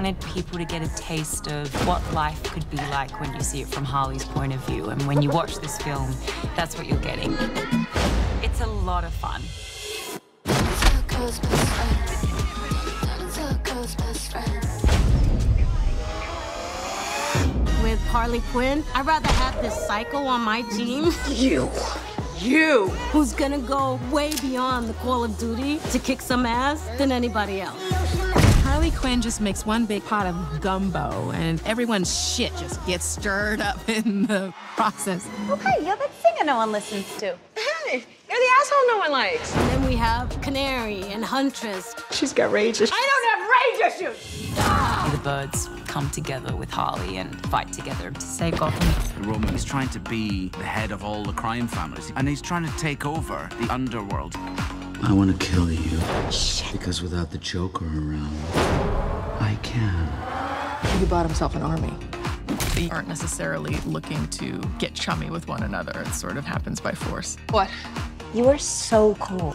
wanted people to get a taste of what life could be like when you see it from Harley's point of view. And when you watch this film, that's what you're getting. It's a lot of fun. With Harley Quinn, I'd rather have this psycho on my team. You! Who's gonna go way beyond the Call of Duty to kick some ass than anybody else. Harley Quinn just makes one big pot of gumbo, and everyone's shit just gets stirred up in the process. Okay, you're that singer no one listens to. Hey, you're the asshole no one likes. And then we have Canary and Huntress. She's got rage issues. I don't have rage issues! The birds come together with Harley and fight together to save Gotham. Roman is trying to be the head of all the crime families, and he's trying to take over the underworld. I want to kill you. Shit. Because without the Joker around, I can. He bought himself an army. They aren't necessarily looking to get chummy with one another. It sort of happens by force. What? You are so cool.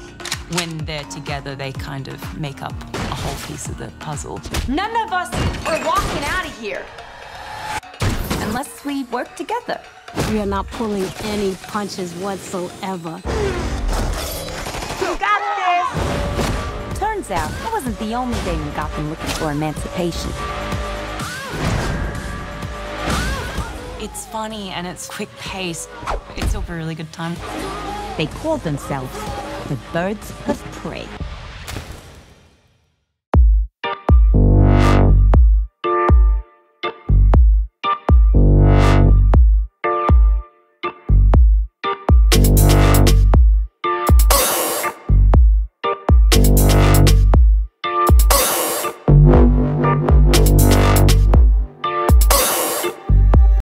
When they're together, they kind of make up a whole piece of the puzzle. None of us are walking out of here unless we work together. We are not pulling any punches whatsoever. You got this! Turns out, I wasn't the only thing in Gotham looking for emancipation. It's funny and it's quick-paced. It's a really good time. They called themselves the Birds of Prey.